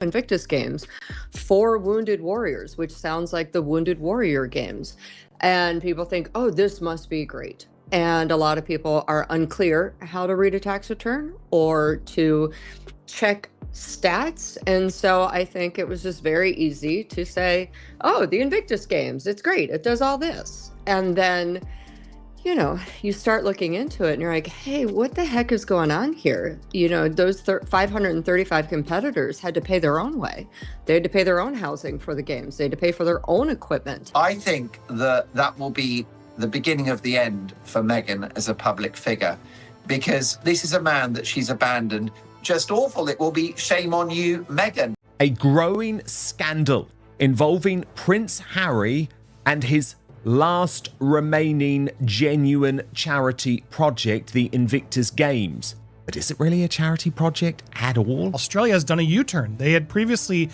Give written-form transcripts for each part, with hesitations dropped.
Invictus Games for Wounded Warriors, which sounds like the Wounded Warrior Games. And people think, oh, this must be great. And a lot of people are unclear how to read a tax return or to check stats. And so I think it was just very easy to say, oh, the Invictus Games, it's great. It does all this. And then you start looking into it and you're like, hey, what the heck is going on here? Those 535 competitors had to pay their own way. They had to pay their own housing for the games. They had to pay for their own equipment. I think that will be the beginning of the end for Meghan as a public figure, because this is a man that she's abandoned. Just awful. It will be shame on you, Meghan. A growing scandal involving Prince Harry and his last remaining genuine charity project, the Invictus Games. But is it really a charity project at all? Australia has done a U-turn. They had previously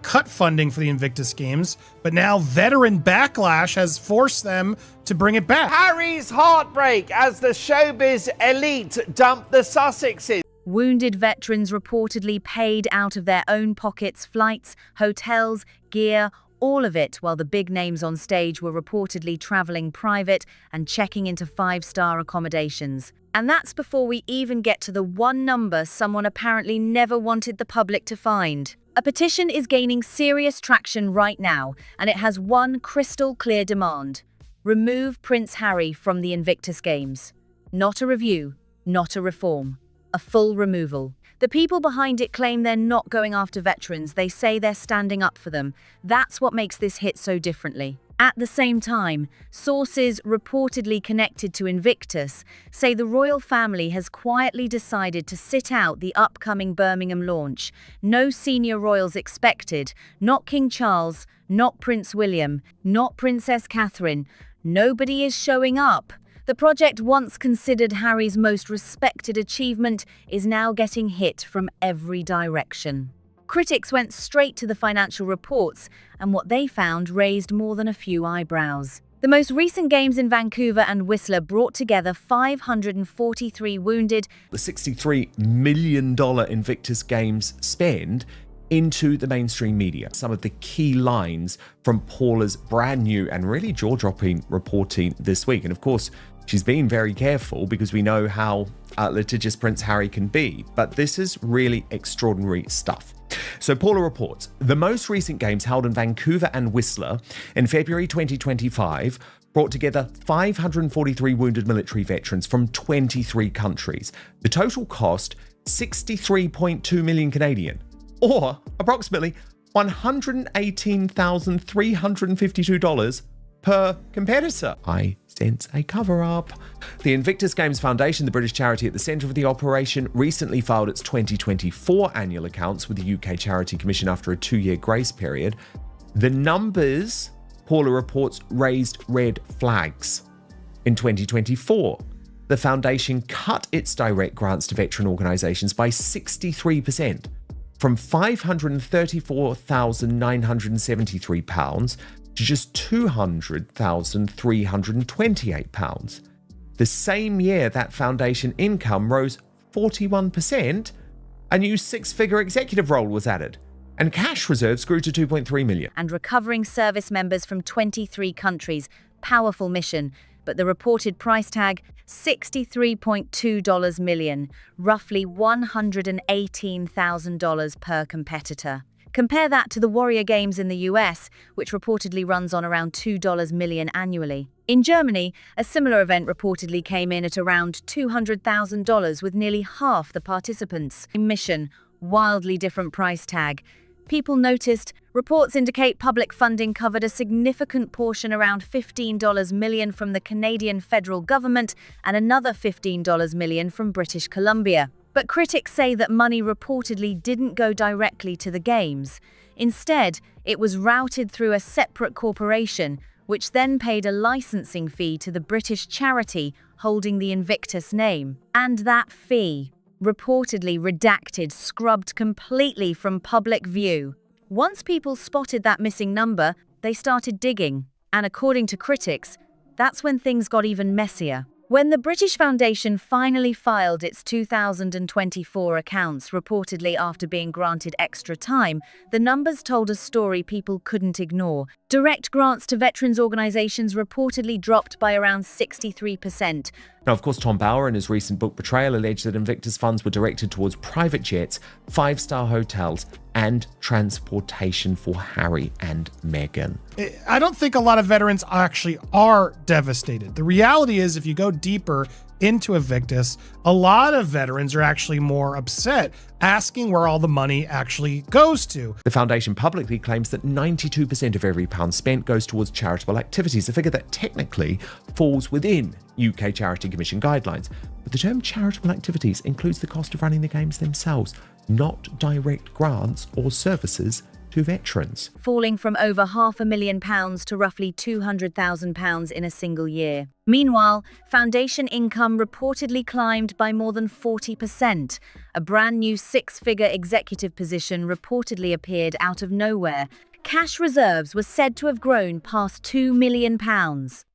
cut funding for the Invictus Games, but now veteran backlash has forced them to bring it back. Harry's heartbreak as the showbiz elite dump the Sussexes. Wounded veterans reportedly paid out of their own pockets flights, hotels, gear, all of it, while the big names on stage were reportedly traveling private and checking into 5-star accommodations. And that's before we even get to the one number someone apparently never wanted the public to find. A petition is gaining serious traction right now, and it has one crystal clear demand: remove Prince Harry from the Invictus Games. Not a review, not a reform. A full removal. The people behind it claim they're not going after veterans. They say they're standing up for them. That's what makes this hit so differently. At the same time, sources reportedly connected to Invictus say the royal family has quietly decided to sit out the upcoming Birmingham launch. No senior royals expected, not King Charles, not Prince William, not Princess Catherine. Nobody is showing up. The project, once considered Harry's most respected achievement, is now getting hit from every direction. Critics went straight to the financial reports, and what they found raised more than a few eyebrows. The most recent games in Vancouver and Whistler brought together 543 wounded. The $63 million Invictus Games spend into the mainstream media. Some of the key lines from Paula's brand new and really jaw-dropping reporting this week. And of course, she's been very careful because we know how litigious Prince Harry can be. But this is really extraordinary stuff. So Paula reports, the most recent games held in Vancouver and Whistler in February 2025 brought together 543 wounded military veterans from 23 countries. The total cost, 63.2 million Canadian, or approximately $118,352 per competitor. I sense a cover-up. The Invictus Games Foundation, the British charity at the centre of the operation, recently filed its 2024 annual accounts with the UK Charity Commission after a 2-year grace period. The numbers, Paula reports, raised red flags. In 2024, the foundation cut its direct grants to veteran organisations by 63%, from £534,973 to just £200,328. The same year that foundation income rose 41%, a new 6-figure executive role was added, and cash reserves grew to 2.3 million. And recovering service members from 23 countries. Powerful mission. But the reported price tag, $63.2 million, roughly $118,000 per competitor. Compare that to the Warrior Games in the US, which reportedly runs on around $2 million annually. In Germany, a similar event reportedly came in at around $200,000 with nearly half the participants. Mission, wildly different price tag. People noticed. Reports indicate public funding covered a significant portion, around $15 million from the Canadian federal government and another $15 million from British Columbia. But critics say that money reportedly didn't go directly to the games. Instead, it was routed through a separate corporation, which then paid a licensing fee to the British charity holding the Invictus name. And that fee, reportedly redacted, scrubbed completely from public view. Once people spotted that missing number, they started digging. And according to critics, that's when things got even messier. When the British Foundation finally filed its 2024 accounts, reportedly after being granted extra time, the numbers told a story people couldn't ignore. Direct grants to veterans organisations reportedly dropped by around 63%. Now, of course, Tom Bauer in his recent book Betrayal alleged that Invictus funds were directed towards private jets, five-star hotels, and transportation for Harry and Meghan. I don't think a lot of veterans actually are devastated. The reality is, if you go deeper into Invictus, a lot of veterans are actually more upset, asking where all the money actually goes to. The foundation publicly claims that 92% of every pound spent goes towards charitable activities, a figure that technically falls within UK Charity Commission guidelines. But the term charitable activities includes the cost of running the games themselves, not direct grants or services to veterans. Falling from over £500,000 to roughly £200,000 in a single year. Meanwhile, foundation income reportedly climbed by more than 40%. A brand new six-figure executive position reportedly appeared out of nowhere. Cash reserves were said to have grown past £2 million.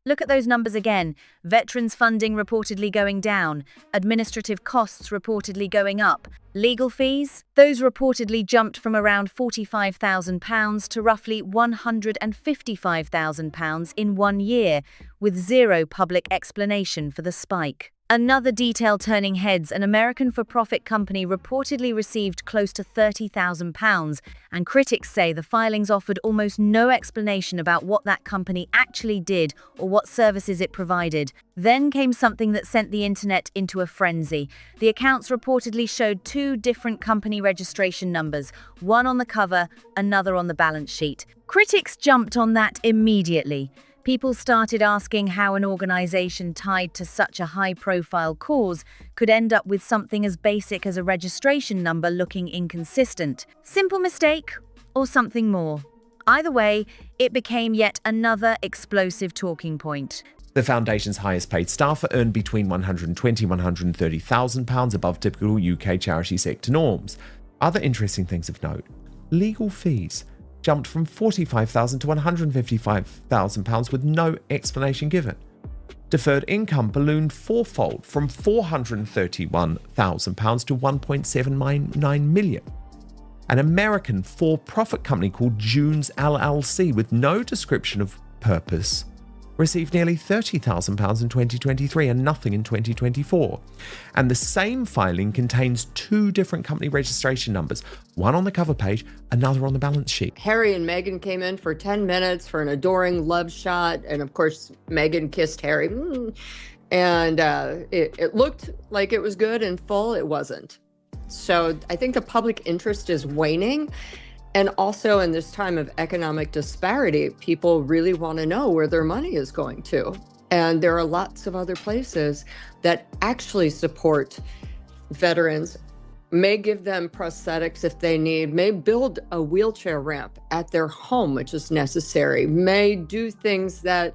Look at those numbers again. Veterans funding reportedly going down. Administrative costs reportedly going up. Legal fees? Those reportedly jumped from around £45,000 to roughly £155,000 in 1 year, with zero public explanation for the spike. Another detail turning heads, an American for-profit company reportedly received close to £30,000, and critics say the filings offered almost no explanation about what that company actually did or what services it provided. Then came something that sent the internet into a frenzy. The accounts reportedly showed two different company registration numbers, one on the cover, another on the balance sheet. Critics jumped on that immediately. People started asking how an organization tied to such a high-profile cause could end up with something as basic as a registration number looking inconsistent. Simple mistake or something more? Either way, it became yet another explosive talking point. The foundation's highest paid staff earned between £120,000 and £130,000 above typical UK charity sector norms. Other interesting things of note: legal fees jumped from £45,000 to £155,000 with no explanation given. Deferred income ballooned fourfold from £431,000 to £1.799 million. An American for-profit company called June's LLC, with no description of purpose, received nearly £30,000 in 2023 and nothing in 2024. And the same filing contains two different company registration numbers, one on the cover page, another on the balance sheet. Harry and Meghan came in for 10 minutes for an adoring love shot. And of course, Meghan kissed Harry. And it looked like it was good and full. It wasn't. So I think the public interest is waning. And also in this time of economic disparity, people really want to know where their money is going to. And there are lots of other places that actually support veterans, may give them prosthetics if they need, may build a wheelchair ramp at their home, which is necessary, may do things that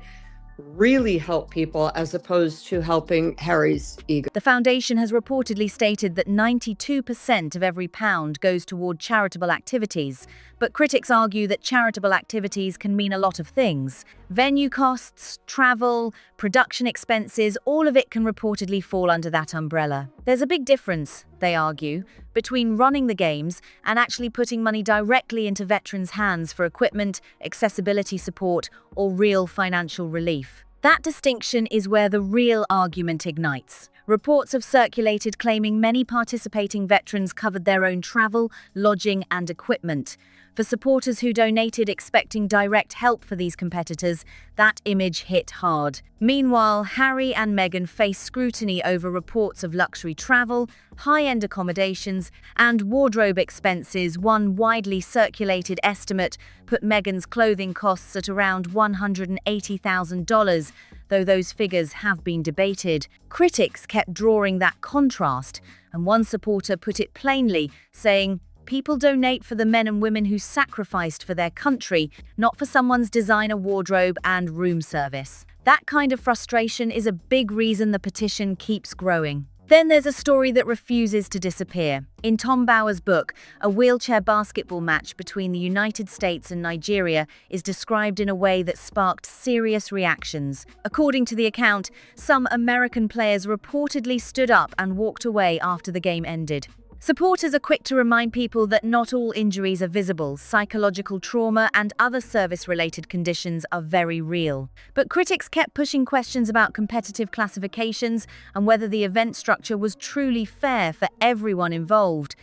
really help people as opposed to helping Harry's ego. The foundation has reportedly stated that 92% of every pound goes toward charitable activities, but critics argue that charitable activities can mean a lot of things. Venue costs, travel, production expenses, all of it can reportedly fall under that umbrella. There's a big difference, they argue, between running the games and actually putting money directly into veterans' hands for equipment, accessibility support, or real financial relief. That distinction is where the real argument ignites. Reports have circulated claiming many participating veterans covered their own travel, lodging, and equipment. For supporters who donated expecting direct help for these competitors, that image hit hard. Meanwhile, Harry and Meghan face scrutiny over reports of luxury travel, high-end accommodations, and wardrobe expenses. One widely circulated estimate put Meghan's clothing costs at around $180,000, though those figures have been debated. Critics kept drawing that contrast, and one supporter put it plainly, saying, "People donate for the men and women who sacrificed for their country, not for someone's designer wardrobe and room service." That kind of frustration is a big reason the petition keeps growing. Then there's a story that refuses to disappear. In Tom Bower's book, a wheelchair basketball match between the United States and Nigeria is described in a way that sparked serious reactions. According to the account, some American players reportedly stood up and walked away after the game ended. Supporters are quick to remind people that not all injuries are visible. Psychological trauma and other service-related conditions are very real. But critics kept pushing questions about competitive classifications and whether the event structure was truly fair for everyone involved.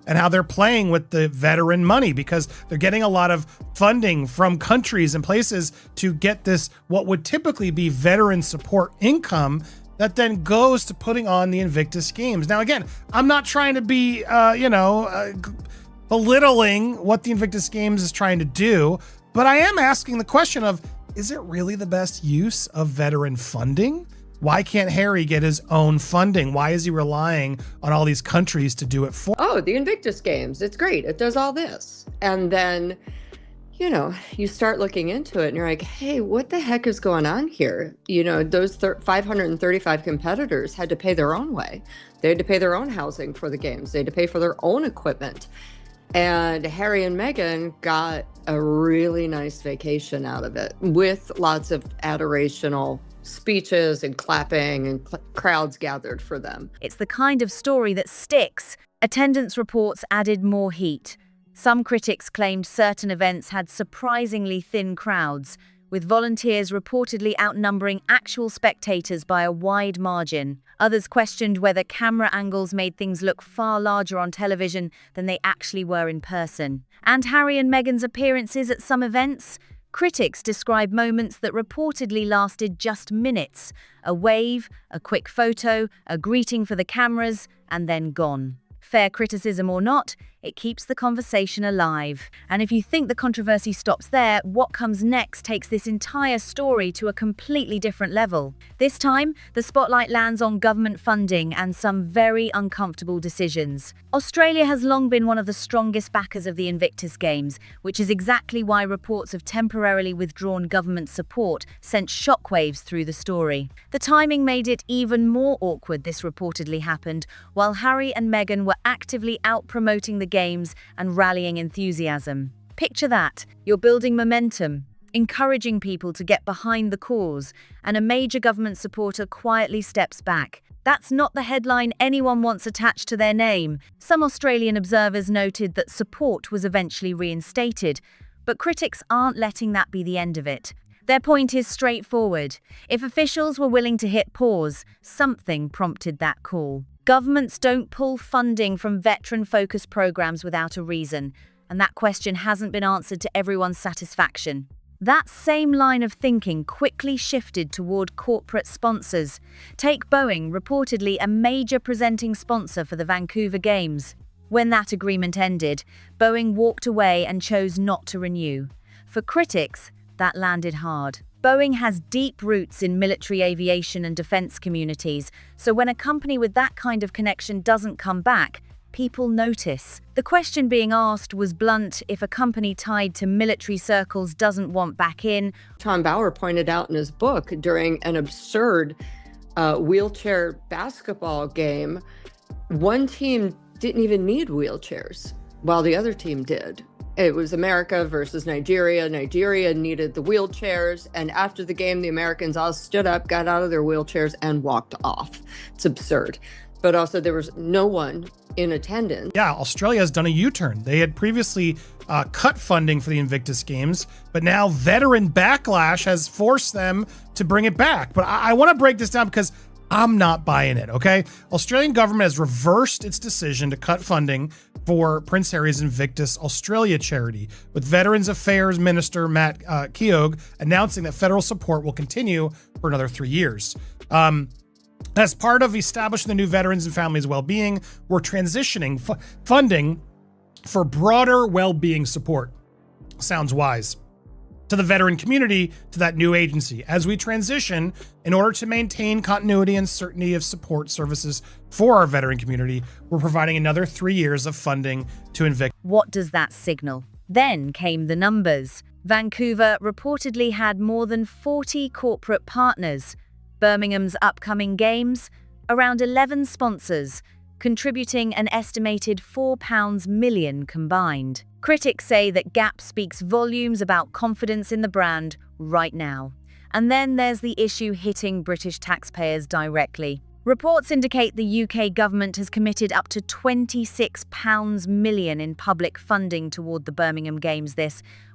And how they're playing with the veteran money, because they're getting a lot of funding from countries and places to get this, what would typically be veteran support income, that then goes to putting on the Invictus Games. Now, again, I'm not trying to be, belittling what the Invictus Games is trying to do, but I am asking the question of, is it really the best use of veteran funding? Why can't Harry get his own funding? Why is he relying on all these countries to do it for? Oh, the Invictus Games, it's great. It does all this. And then, you start looking into it and you're like, hey, what the heck is going on here? Those 535 competitors had to pay their own way. They had to pay their own housing for the games. They had to pay for their own equipment. And Harry and Meghan got a really nice vacation out of it with lots of adorational speeches and clapping and crowds gathered for them. It's the kind of story that sticks. Attendance reports added more heat. Some critics claimed certain events had surprisingly thin crowds, with volunteers reportedly outnumbering actual spectators by a wide margin. Others questioned whether camera angles made things look far larger on television than they actually were in person. And Harry and Meghan's appearances at some events? Critics describe moments that reportedly lasted just minutes. A wave, a quick photo, a greeting for the cameras, and then gone. Fair criticism or not, it keeps the conversation alive. And if you think the controversy stops there, what comes next takes this entire story to a completely different level. This time, the spotlight lands on government funding and some very uncomfortable decisions. Australia has long been one of the strongest backers of the Invictus Games, which is exactly why reports of temporarily withdrawn government support sent shockwaves through the story. The timing made it even more awkward this reportedly happened, while Harry and Meghan were actively out-promoting the Games and rallying enthusiasm. Picture that. You're building momentum, encouraging people to get behind the cause, and a major government supporter quietly steps back. That's not the headline anyone wants attached to their name. Some Australian observers noted that support was eventually reinstated, but critics aren't letting that be the end of it. Their point is straightforward. If officials were willing to hit pause, something prompted that call. Governments don't pull funding from veteran-focused programs without a reason, and that question hasn't been answered to everyone's satisfaction. That same line of thinking quickly shifted toward corporate sponsors. Take Boeing, reportedly a major presenting sponsor for the Vancouver Games. When that agreement ended, Boeing walked away and chose not to renew. For critics, that landed hard. Boeing has deep roots in military aviation and defense communities, so when a company with that kind of connection doesn't come back, people notice. The question being asked was blunt: if a company tied to military circles doesn't want back in. Tom Bower pointed out in his book, during an absurd wheelchair basketball game, one team didn't even need wheelchairs, while the other team did. It was America versus Nigeria. Nigeria needed the wheelchairs, and after the game, the Americans all stood up, got out of their wheelchairs, and walked off. It's absurd. But also, there was no one in attendance. Yeah, Australia has done a U-turn. They had previously cut funding for the Invictus Games, but now veteran backlash has forced them to bring it back. But I want to break this down because I'm not buying it, okay? Australian government has reversed its decision to cut funding for Prince Harry's Invictus Australia charity, with Veterans Affairs Minister Matt Keogh announcing that federal support will continue for another 3 years. As part of establishing the new Veterans and Families Wellbeing, we're transitioning funding for broader well-being support. Sounds wise. To the veteran community, to that new agency. As we transition, in order to maintain continuity and certainty of support services for our veteran community, we're providing another 3 years of funding to Invictus. What does that signal? Then came the numbers. Vancouver reportedly had more than 40 corporate partners. Birmingham's upcoming games, around 11 sponsors, contributing an estimated £4 million combined. Critics say that gap speaks volumes about confidence in the brand right now. And then there's the issue hitting British taxpayers directly. Reports indicate the UK government has committed up to £26 million in public funding toward the Birmingham Games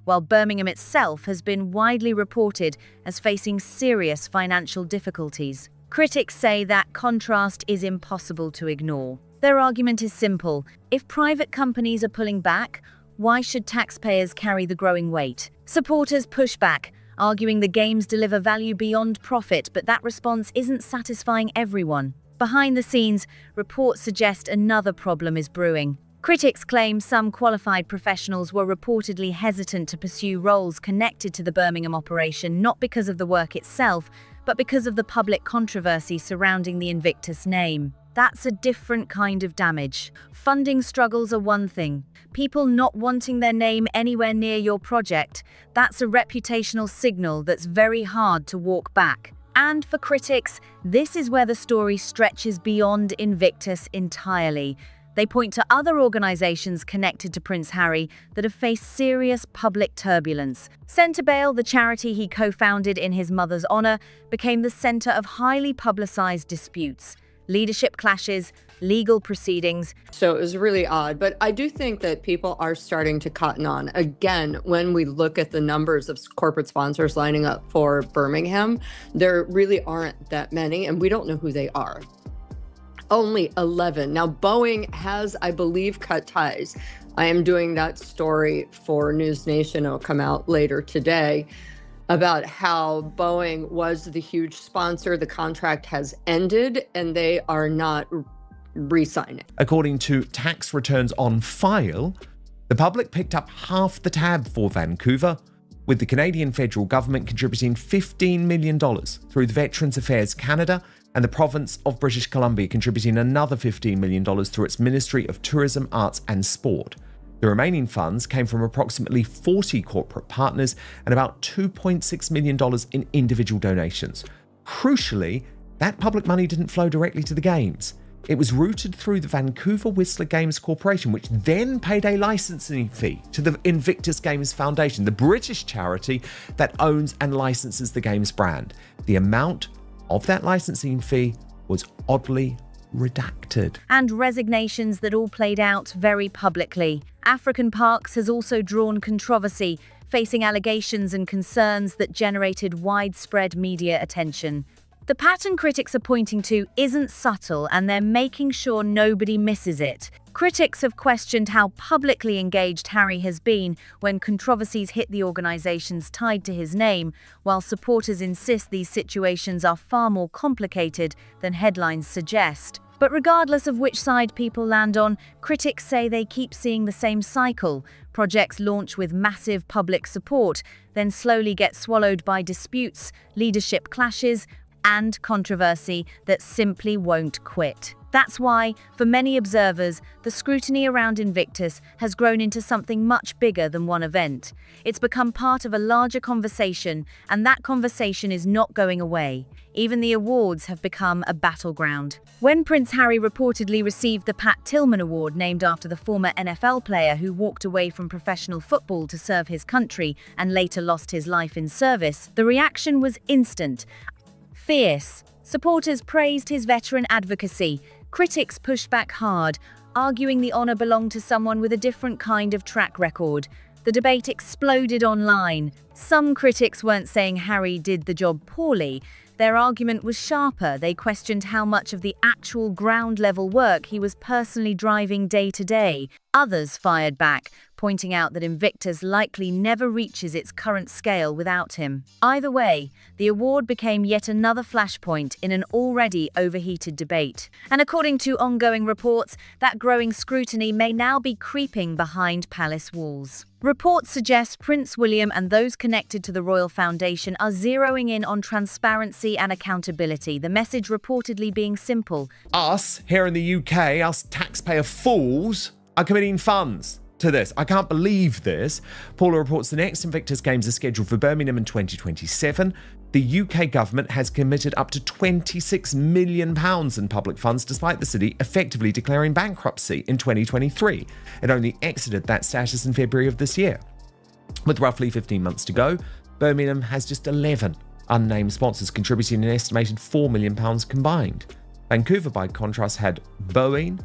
while Birmingham itself has been widely reported as facing serious financial difficulties. Critics say that contrast is impossible to ignore. Their argument is simple. If private companies are pulling back, why should taxpayers carry the growing weight? Supporters push back, arguing the games deliver value beyond profit, but that response isn't satisfying everyone. Behind the scenes, reports suggest another problem is brewing. Critics claim some qualified professionals were reportedly hesitant to pursue roles connected to the Birmingham operation, not because of the work itself, but because of the public controversy surrounding the Invictus name. That's a different kind of damage. Funding struggles are one thing. People not wanting their name anywhere near your project, that's a reputational signal that's very hard to walk back. And for critics, this is where the story stretches beyond Invictus entirely. They point to other organizations connected to Prince Harry that have faced serious public turbulence. Centrebail, the charity he co-founded in his mother's honor, became the center of highly publicized disputes, leadership clashes, legal proceedings. So it was really odd, but I do think that people are starting to cotton on. Again, when we look at the numbers of corporate sponsors lining up for Birmingham, there really aren't that many, and we don't know who they are. Only 11. Now, Boeing has, I believe, cut ties. I am doing that story for News Nation. It'll come out later today about how Boeing was the huge sponsor. The contract has ended and they are not re-signing. According to tax returns on file, the public picked up half the tab for Vancouver, with the Canadian federal government contributing $15 million through the Veterans Affairs Canada and the province of British Columbia contributing another $15 million through its Ministry of Tourism, Arts and Sport. The remaining funds came from approximately 40 corporate partners and about $2.6 million in individual donations. Crucially, that public money didn't flow directly to the Games. It was routed through the Vancouver Whistler Games Corporation, which then paid a licensing fee to the Invictus Games Foundation, the British charity that owns and licenses the Games brand. The amount of that licensing fee was oddly redacted. And resignations that all played out very publicly. African Parks has also drawn controversy, facing allegations and concerns that generated widespread media attention. The pattern critics are pointing to isn't subtle, and they're making sure nobody misses it. Critics have questioned how publicly engaged Harry has been when controversies hit the organizations tied to his name, while supporters insist these situations are far more complicated than headlines suggest. But regardless of which side people land on, critics say they keep seeing the same cycle. Projects launch with massive public support, then slowly get swallowed by disputes, leadership clashes, and controversy that simply won't quit. That's why, for many observers, the scrutiny around Invictus has grown into something much bigger than one event. It's become part of a larger conversation, and that conversation is not going away. Even the awards have become a battleground. When Prince Harry reportedly received the Pat Tillman Award, named after the former NFL player who walked away from professional football to serve his country and later lost his life in service, the reaction was instant. Fierce. Supporters praised his veteran advocacy. Critics pushed back hard, arguing the honor belonged to someone with a different kind of track record. The debate exploded online. Some critics weren't saying Harry did the job poorly. Their argument was sharper. They questioned how much of the actual ground-level work he was personally driving day to day. Others fired back, pointing out that Invictus likely never reaches its current scale without him. Either way, the award became yet another flashpoint in an already overheated debate. And according to ongoing reports, that growing scrutiny may now be creeping behind palace walls. Reports suggest Prince William and those connected to the Royal Foundation are zeroing in on transparency and accountability, the message reportedly being simple. Us, here in the UK, us taxpayer fools, are committing funds to this. I can't believe this. Paula reports the next Invictus Games are scheduled for Birmingham in 2027. The UK government has committed up to £26 million in public funds, despite the city effectively declaring bankruptcy in 2023. It only exited that status in February of this year. With roughly 15 months to go, Birmingham has just 11 unnamed sponsors contributing an estimated £4 million combined. Vancouver, by contrast, had Boeing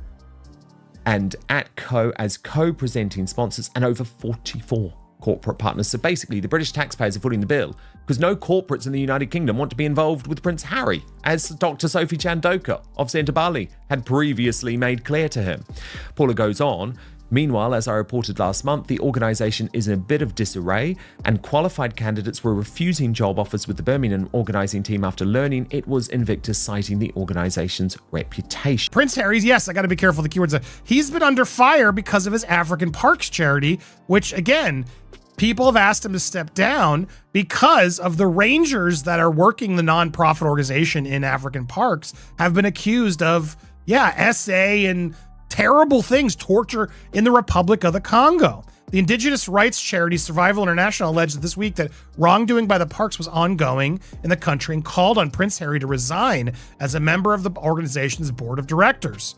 and Atco as co-presenting sponsors and over 44 corporate partners. So basically, the British taxpayers are footing the bill because no corporates in the United Kingdom want to be involved with Prince Harry, as Dr. Sophie Chandoka of Centre Bali had previously made clear to him. Paula goes on. Meanwhile, as I reported last month, the organisation is in a bit of disarray and qualified candidates were refusing job offers with the Birmingham organising team after learning it was Invictus, citing the organisation's reputation. Prince Harry's, yes, I got to be careful with the keywords. He's been under fire because of his African Parks charity, which again, people have asked him to step down because of the rangers that are working the nonprofit organization in African parks have been accused of, SA and terrible things, torture in the Republic of the Congo. The indigenous rights charity Survival International alleged this week that wrongdoing by the parks was ongoing in the country and called on Prince Harry to resign as a member of the organization's board of directors.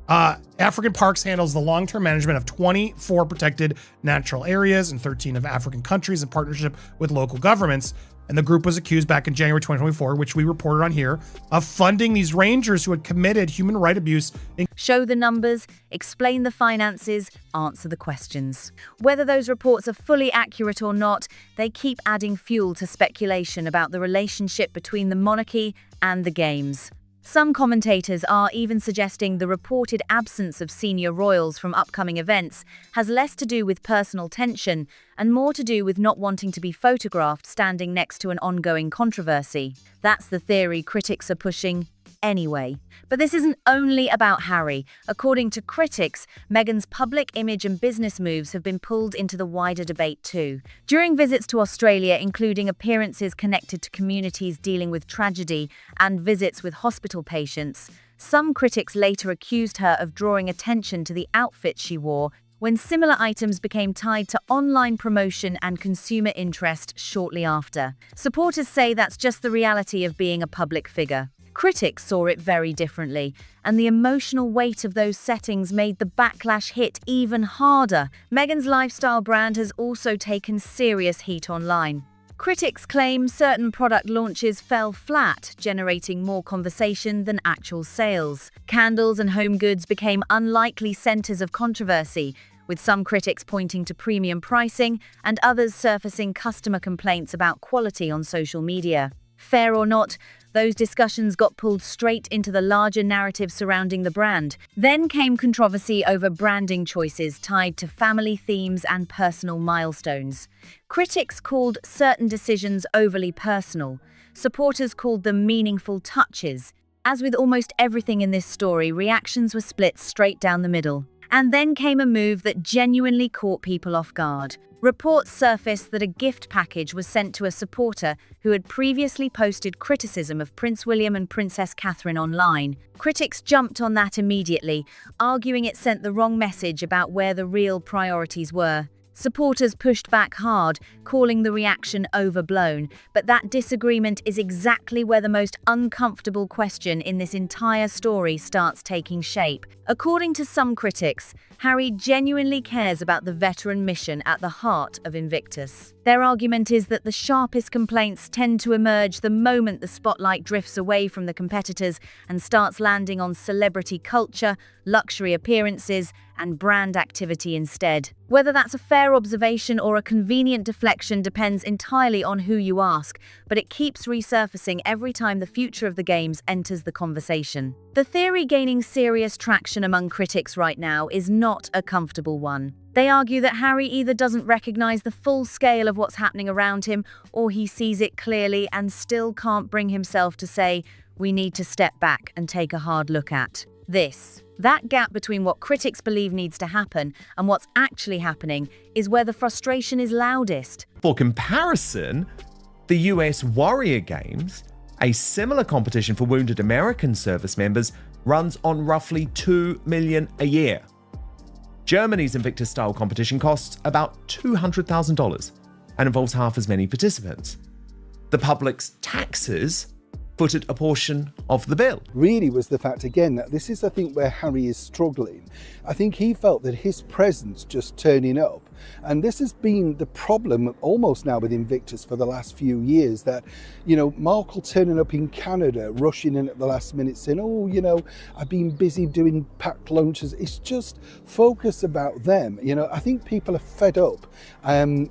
African Parks handles the long-term management of 24 protected natural areas in 13 of African countries in partnership with local governments. And the group was accused back in January 2024, which we reported on here, of funding these rangers who had committed human rights abuse. Show the numbers, explain the finances, answer the questions. Whether those reports are fully accurate or not, they keep adding fuel to speculation about the relationship between the monarchy and the games. Some commentators are even suggesting the reported absence of senior royals from upcoming events has less to do with personal tension and more to do with not wanting to be photographed standing next to an ongoing controversy. That's the theory critics are pushing anyway. But this isn't only about Harry. According to critics, Meghan's public image and business moves have been pulled into the wider debate too. During visits to Australia, including appearances connected to communities dealing with tragedy and visits with hospital patients, some critics later accused her of drawing attention to the outfit she wore when similar items became tied to online promotion and consumer interest shortly after. Supporters say that's just the reality of being a public figure. Critics saw it very differently, and the emotional weight of those settings made the backlash hit even harder. Meghan's lifestyle brand has also taken serious heat online. Critics claim certain product launches fell flat, generating more conversation than actual sales. Candles and home goods became unlikely centers of controversy, with some critics pointing to premium pricing and others surfacing customer complaints about quality on social media. Fair or not, those discussions got pulled straight into the larger narrative surrounding the brand. Then came controversy over branding choices tied to family themes and personal milestones. Critics called certain decisions overly personal. Supporters called them meaningful touches. As with almost everything in this story, reactions were split straight down the middle. And then came a move that genuinely caught people off guard. Reports surfaced that a gift package was sent to a supporter who had previously posted criticism of Prince William and Princess Catherine online. Critics jumped on that immediately, arguing it sent the wrong message about where the real priorities were. Supporters pushed back hard, calling the reaction overblown, but that disagreement is exactly where the most uncomfortable question in this entire story starts taking shape. According to some critics, Harry genuinely cares about the veteran mission at the heart of Invictus. Their argument is that the sharpest complaints tend to emerge the moment the spotlight drifts away from the competitors and starts landing on celebrity culture, luxury appearances, and brand activity instead. Whether that's a fair observation or a convenient deflection depends entirely on who you ask, but it keeps resurfacing every time the future of the games enters the conversation. The theory gaining serious traction among critics right now is not a comfortable one. They argue that Harry either doesn't recognize the full scale of what's happening around him, or he sees it clearly and still can't bring himself to say, we need to step back and take a hard look at this. That gap between what critics believe needs to happen and what's actually happening is where the frustration is loudest. For comparison, the US Warrior Games, a similar competition for wounded American service members, runs on roughly $2 million a year. Germany's Invictus-style competition costs about $200,000 and involves half as many participants. The public's taxes footed a portion of the bill. Really was the fact, again, that this is, I think, where Harry is struggling. I think he felt that his presence just turning up, and this has been the problem almost now with Invictus for the last few years, that, you know, Markle turning up in Canada, rushing in at the last minute saying, oh, you know, I've been busy doing packed lunches. It's just focus about them. You know, I think people are fed up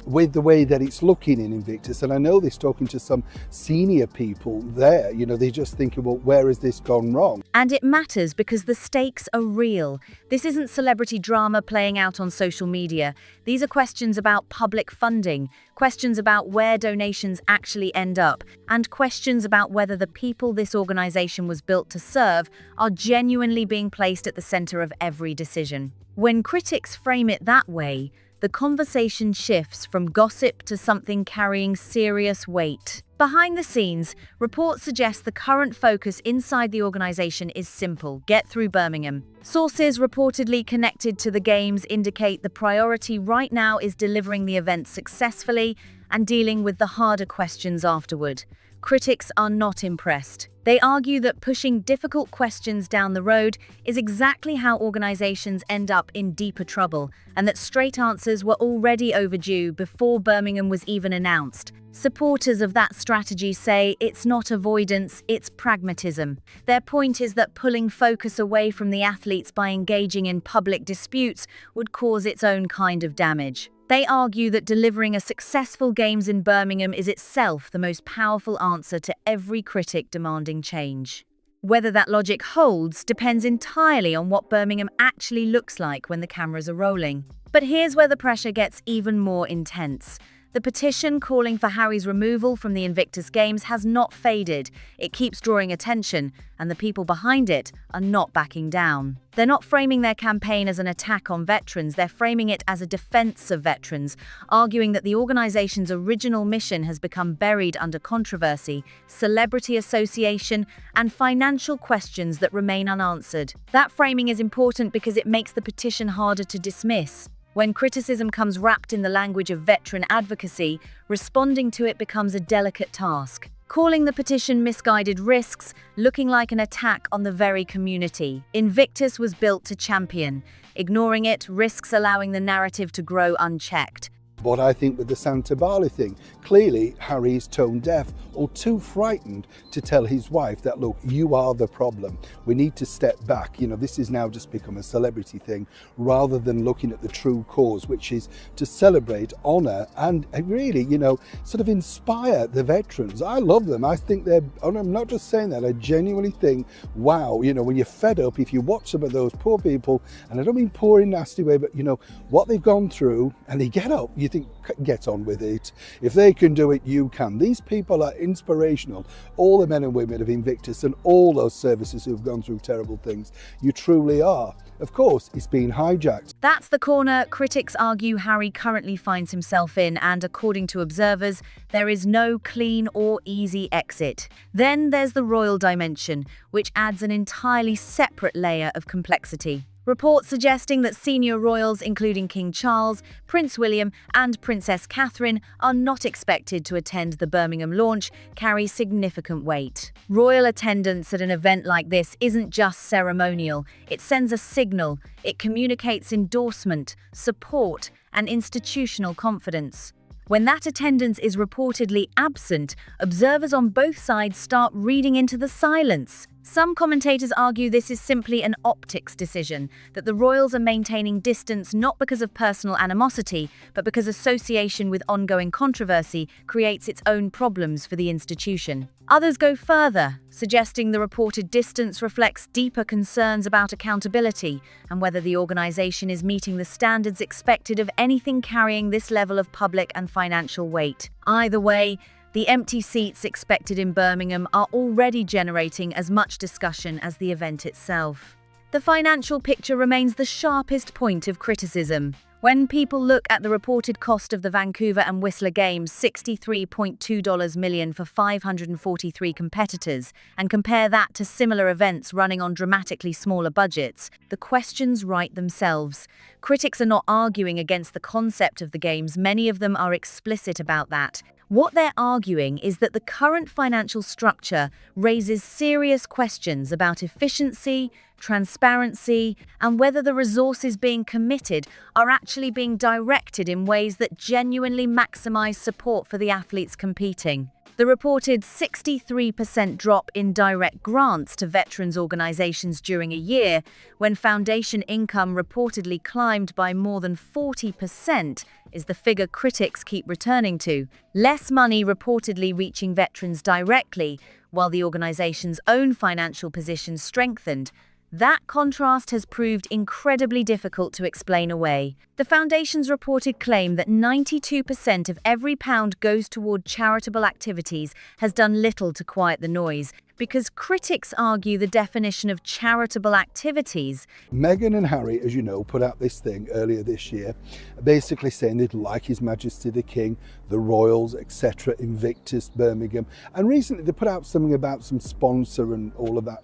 with the way that it's looking in Invictus, and I know this talking to some senior people there. You know, they're just thinking, well, where has this gone wrong? And it matters because the stakes are real. This isn't celebrity drama playing out on social media. These are questions about public funding, questions about where donations actually end up, and questions about whether the people this organization was built to serve are genuinely being placed at the center of every decision. When critics frame it that way, the conversation shifts from gossip to something carrying serious weight. Behind the scenes, reports suggest the current focus inside the organization is simple: get through Birmingham. Sources reportedly connected to the Games indicate the priority right now is delivering the event successfully and dealing with the harder questions afterward. Critics are not impressed. They argue that pushing difficult questions down the road is exactly how organizations end up in deeper trouble, and that straight answers were already overdue before Birmingham was even announced. Supporters of that strategy say it's not avoidance, it's pragmatism. Their point is that pulling focus away from the athletes by engaging in public disputes would cause its own kind of damage. They argue that delivering a successful Games in Birmingham is itself the most powerful answer to every critic demanding change. Whether that logic holds depends entirely on what Birmingham actually looks like when the cameras are rolling. But here's where the pressure gets even more intense. The petition calling for Harry's removal from the Invictus Games has not faded. It keeps drawing attention, and the people behind it are not backing down. They're not framing their campaign as an attack on veterans, they're framing it as a defense of veterans, arguing that the organization's original mission has become buried under controversy, celebrity association, and financial questions that remain unanswered. That framing is important because it makes the petition harder to dismiss. When criticism comes wrapped in the language of veteran advocacy, responding to it becomes a delicate task. Calling the petition misguided risks, looking like an attack on the very community. Invictus was built to champion. Ignoring it risks allowing the narrative to grow unchecked. What I think with the Santa Bali thing, clearly Harry is tone deaf or too frightened to tell his wife that, look, you are the problem. We need to step back. You know, this has now just become a celebrity thing rather than looking at the true cause, which is to celebrate, honour and really, you know, sort of inspire the veterans. I love them. I think they're, and I'm not just saying that, I genuinely think, wow, you know, when you're fed up, if you watch some of those poor people, and I don't mean poor in a nasty way, but, you know, what they've gone through, and they get up, you think, get on with it. If they can do it, you can. These people are inspirational. All the men and women of Invictus and all those services who've gone through terrible things, you truly are. Of course, it's been hijacked. That's the corner critics argue Harry currently finds himself in, and according to observers, there is no clean or easy exit. Then there's the royal dimension, which adds an entirely separate layer of complexity. Reports suggesting that senior royals, including King Charles, Prince William, and Princess Catherine, are not expected to attend the Birmingham launch, carry significant weight. Royal attendance at an event like this isn't just ceremonial, it sends a signal, it communicates endorsement, support, and institutional confidence. When that attendance is reportedly absent, observers on both sides start reading into the silence. Some commentators argue this is simply an optics decision, that the royals are maintaining distance not because of personal animosity, but because association with ongoing controversy creates its own problems for the institution. Others go further, suggesting the reported distance reflects deeper concerns about accountability and whether the organization is meeting the standards expected of anything carrying this level of public and financial weight. Either way, the empty seats expected in Birmingham are already generating as much discussion as the event itself. The financial picture remains the sharpest point of criticism. When people look at the reported cost of the Vancouver and Whistler Games, $63.2 million for 543 competitors, and compare that to similar events running on dramatically smaller budgets, the questions write themselves. Critics are not arguing against the concept of the games, many of them are explicit about that. What they're arguing is that the current financial structure raises serious questions about efficiency, transparency, and whether the resources being committed are actually being directed in ways that genuinely maximize support for the athletes competing. The reported 63% drop in direct grants to veterans organizations during a year, when foundation income reportedly climbed by more than 40%, is the figure critics keep returning to. Less money reportedly reaching veterans directly, while the organization's own financial position strengthened. That contrast has proved incredibly difficult to explain away. The Foundation's reported claim that 92% of every pound goes toward charitable activities has done little to quiet the noise, because critics argue the definition of charitable activities. Meghan and Harry, as you know, put out this thing earlier this year, basically saying they'd like His Majesty the King, the Royals, etc., Invictus, Birmingham. And recently they put out something about some sponsor and all of that,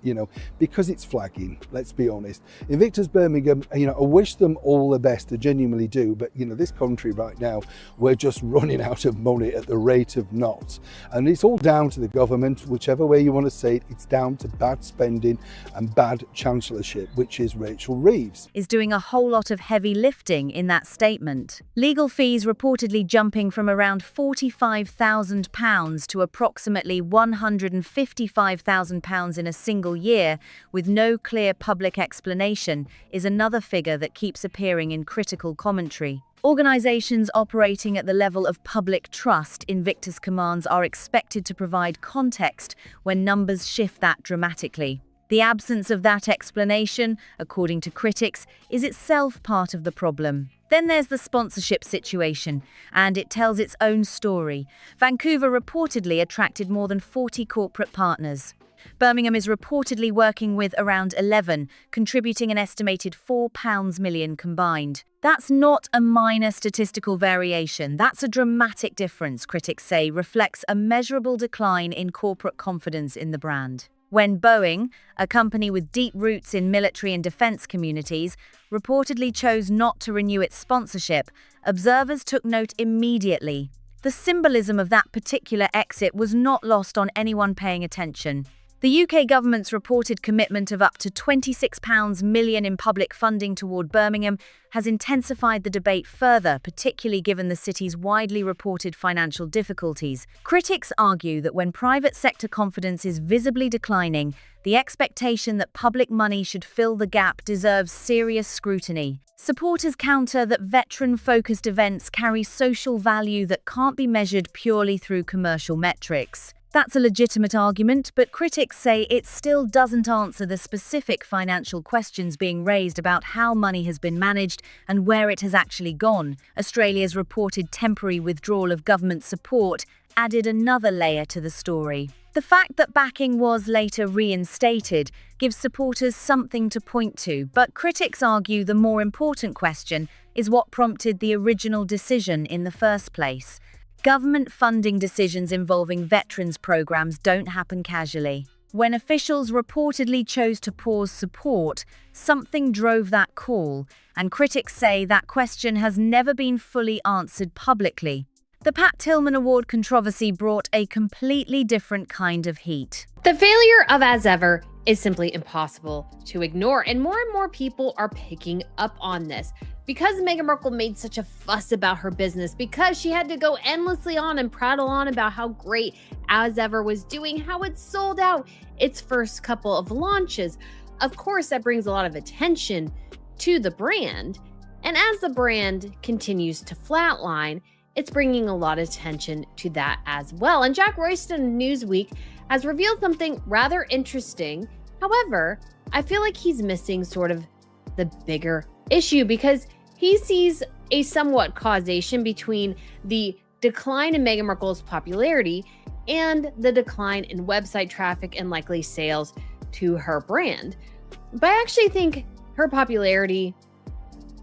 because it's flagging, let's be honest. Invictus Birmingham, I wish them all the best, I genuinely do, but this country right now, we're just running out of money at the rate of knots. And it's all down to the government, whichever way you want to say it, it's down to bad spending and bad chancellorship, which is Rachel Reeves. Is doing a whole lot of heavy lifting in that statement. Legal fees reportedly jumping from around £45,000 to approximately £155,000 in a single year, with no clear public explanation, is another figure that keeps appearing in critical commentary. Organizations operating at the level of public trust, Invictus commands, are expected to provide context when numbers shift that dramatically. The absence of that explanation, according to critics, is itself part of the problem. Then there's the sponsorship situation, and it tells its own story. Vancouver reportedly attracted more than 40 corporate partners. Birmingham is reportedly working with around 11, contributing an estimated £4 million combined. That's not a minor statistical variation. That's a dramatic difference, critics say, reflects a measurable decline in corporate confidence in the brand. When Boeing, a company with deep roots in military and defense communities, reportedly chose not to renew its sponsorship, observers took note immediately. The symbolism of that particular exit was not lost on anyone paying attention. The UK government's reported commitment of up to £26 million in public funding toward Birmingham has intensified the debate further, particularly given the city's widely reported financial difficulties. Critics argue that when private sector confidence is visibly declining, the expectation that public money should fill the gap deserves serious scrutiny. Supporters counter that veteran-focused events carry social value that can't be measured purely through commercial metrics. That's a legitimate argument, but critics say it still doesn't answer the specific financial questions being raised about how money has been managed and where it has actually gone. Australia's reported temporary withdrawal of government support added another layer to the story. The fact that backing was later reinstated gives supporters something to point to, but critics argue the more important question is what prompted the original decision in the first place. Government funding decisions involving veterans programs don't happen casually. When officials reportedly chose to pause support, something drove that call, and critics say that question has never been fully answered publicly. The Pat Tillman Award controversy brought a completely different kind of heat. The failure of As Ever is simply impossible to ignore, and more people are picking up on this. Because Meghan Markle made such a fuss about her business, because she had to go endlessly on and prattle on about how great As Ever was doing, how it sold out its first couple of launches, of course that brings a lot of attention to the brand. And as the brand continues to flatline, it's bringing a lot of attention to that as well. And Jack Royston of Newsweek has revealed something rather interesting. However, I feel like he's missing sort of the bigger issue, because he sees a somewhat causation between the decline in Meghan Markle's popularity and the decline in website traffic and likely sales to her brand. But I actually think her popularity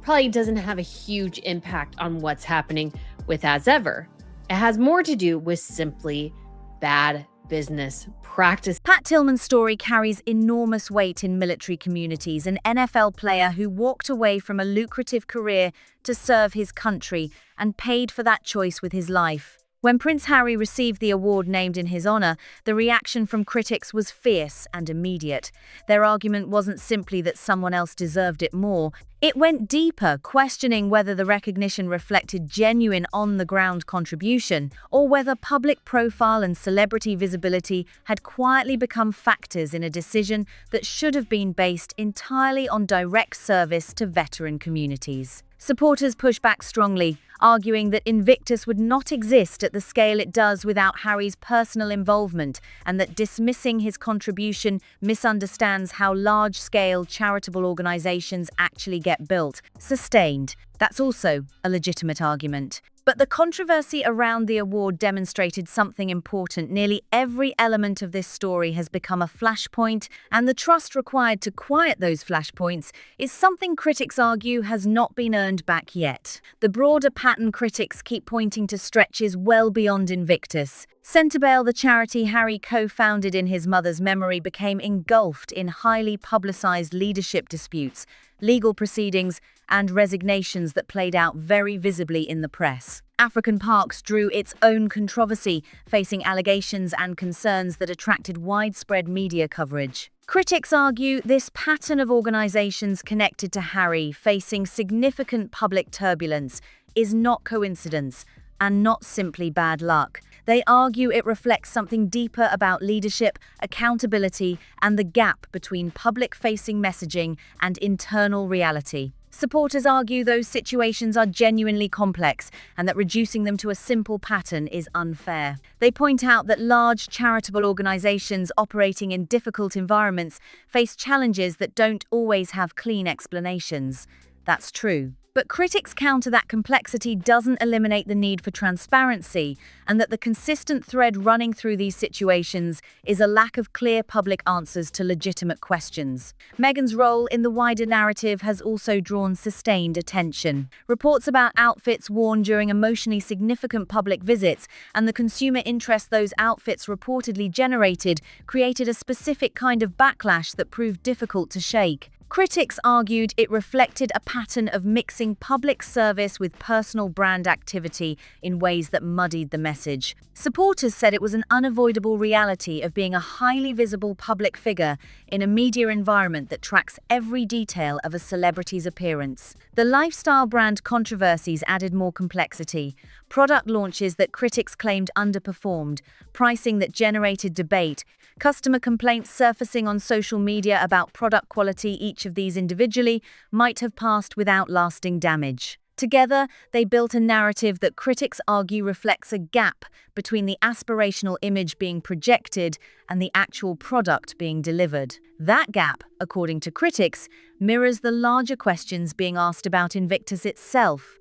probably doesn't have a huge impact on what's happening with As Ever. It has more to do with simply bad business practice. Pat Tillman's story carries enormous weight in military communities, an NFL player who walked away from a lucrative career to serve his country and paid for that choice with his life. When Prince Harry received the award named in his honor, the reaction from critics was fierce and immediate. Their argument wasn't simply that someone else deserved it more. It went deeper, questioning whether the recognition reflected genuine on-the-ground contribution, or whether public profile and celebrity visibility had quietly become factors in a decision that should have been based entirely on direct service to veteran communities. Supporters pushed back strongly, arguing that Invictus would not exist at the scale it does without Harry's personal involvement, and that dismissing his contribution misunderstands how large-scale charitable organizations actually get built. Sustained. That's also a legitimate argument. But the controversy around the award demonstrated something important. Nearly every element of this story has become a flashpoint, and the trust required to quiet those flashpoints is something critics argue has not been earned back yet. The broader pattern critics keep pointing to stretches well beyond Invictus. Centerbell, the charity Harry co-founded in his mother's memory, became engulfed in highly publicized leadership disputes, legal proceedings, and resignations that played out very visibly in the press. African Parks drew its own controversy, facing allegations and concerns that attracted widespread media coverage. Critics argue this pattern of organizations connected to Harry facing significant public turbulence is not coincidence and not simply bad luck. They argue it reflects something deeper about leadership, accountability, and the gap between public-facing messaging and internal reality. Supporters argue those situations are genuinely complex and that reducing them to a simple pattern is unfair. They point out that large charitable organizations operating in difficult environments face challenges that don't always have clean explanations. That's true. But critics counter that complexity doesn't eliminate the need for transparency, and that the consistent thread running through these situations is a lack of clear public answers to legitimate questions. Meghan's role in the wider narrative has also drawn sustained attention. Reports about outfits worn during emotionally significant public visits and the consumer interest those outfits reportedly generated created a specific kind of backlash that proved difficult to shake. Critics argued it reflected a pattern of mixing public service with personal brand activity in ways that muddied the message. Supporters said it was an unavoidable reality of being a highly visible public figure in a media environment that tracks every detail of a celebrity's appearance. The lifestyle brand controversies added more complexity. Product launches that critics claimed underperformed, pricing that generated debate, customer complaints surfacing on social media about product quality. Each of these individually might have passed without lasting damage. Together, they built a narrative that critics argue reflects a gap between the aspirational image being projected and the actual product being delivered. That gap, according to critics, mirrors the larger questions being asked about Invictus itself.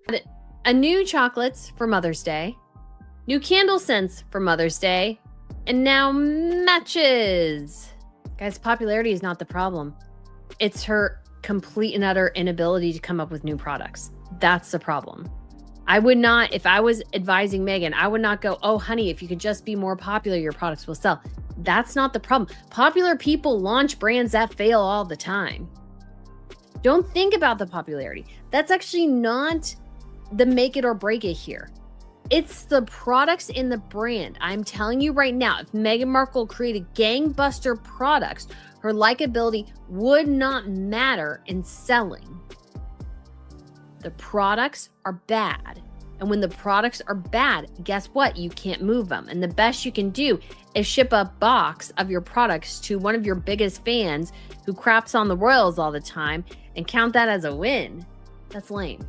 A new chocolates for Mother's Day, new candle scents for Mother's Day, and now matches. Guys, popularity is not the problem. It's her complete and utter inability to come up with new products. That's the problem. I would not, if I was advising Meghan, I would not go, oh, honey, if you could just be more popular, your products will sell. That's not the problem. Popular people launch brands that fail all the time. Don't think about the popularity. That's actually not the make it or break it here. It's the products in the brand. I'm telling you right now, if Meghan Markle created gangbuster products, her likability would not matter in selling. The products are bad. And when the products are bad, guess what? You can't move them. And the best you can do is ship a box of your products to one of your biggest fans who craps on the royals all the time and count that as a win. That's lame.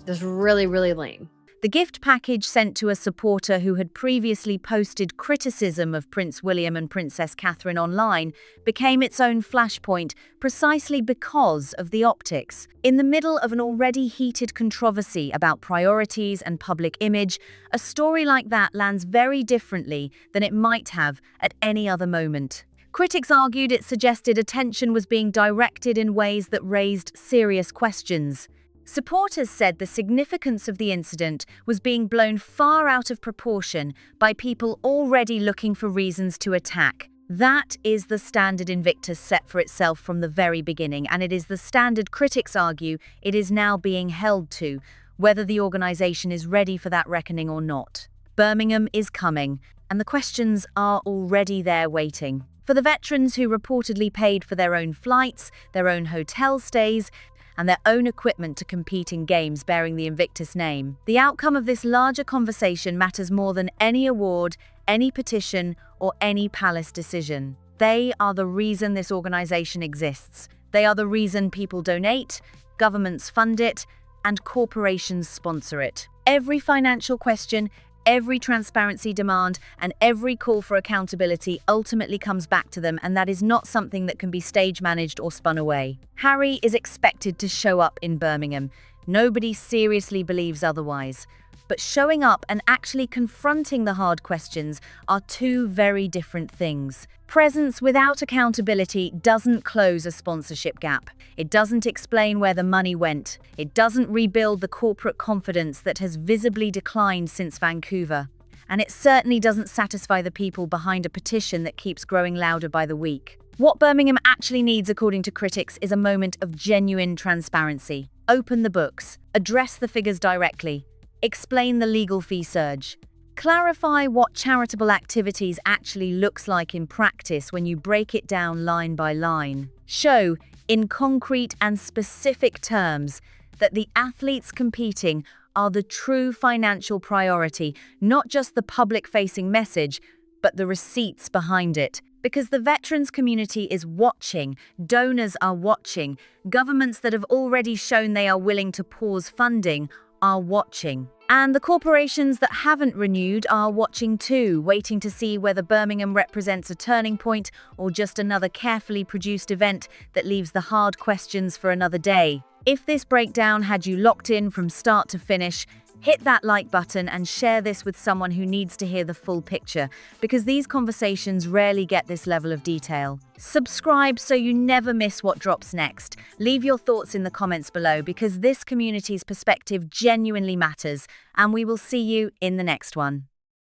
That's really, really lame. The gift package sent to a supporter who had previously posted criticism of Prince William and Princess Catherine online became its own flashpoint precisely because of the optics. In the middle of an already heated controversy about priorities and public image, a story like that lands very differently than it might have at any other moment. Critics argued it suggested attention was being directed in ways that raised serious questions. Supporters said the significance of the incident was being blown far out of proportion by people already looking for reasons to attack. That is the standard Invictus set for itself from the very beginning, and it is the standard critics argue it is now being held to, whether the organization is ready for that reckoning or not. Birmingham is coming, and the questions are already there waiting. For the veterans who reportedly paid for their own flights, their own hotel stays, and their own equipment to compete in games bearing the Invictus name, the outcome of this larger conversation matters more than any award, any petition, or any palace decision. They are the reason this organization exists. They are the reason people donate, governments fund it, and corporations sponsor it. Every financial question, every transparency demand, and every call for accountability ultimately comes back to them, and that is not something that can be stage managed or spun away. Harry is expected to show up in Birmingham. Nobody seriously believes otherwise. But showing up and actually confronting the hard questions are two very different things. Presence without accountability doesn't close a sponsorship gap. It doesn't explain where the money went. It doesn't rebuild the corporate confidence that has visibly declined since Vancouver. And it certainly doesn't satisfy the people behind a petition that keeps growing louder by the week. What Birmingham actually needs, according to critics, is a moment of genuine transparency. Open the books. Address the figures directly. Explain the legal fee surge. Clarify what charitable activities actually looks like in practice when you break it down line by line. Show, in concrete and specific terms, that the athletes competing are the true financial priority, not just the public-facing message, but the receipts behind it. Because the veterans community is watching, donors are watching, governments that have already shown they are willing to pause funding are watching. And the corporations that haven't renewed are watching too, waiting to see whether Birmingham represents a turning point or just another carefully produced event that leaves the hard questions for another day. If this breakdown had you locked in from start to finish, hit that like button and share this with someone who needs to hear the full picture, because these conversations rarely get this level of detail. Subscribe so you never miss what drops next. Leave your thoughts in the comments below, because this community's perspective genuinely matters, and we will see you in the next one.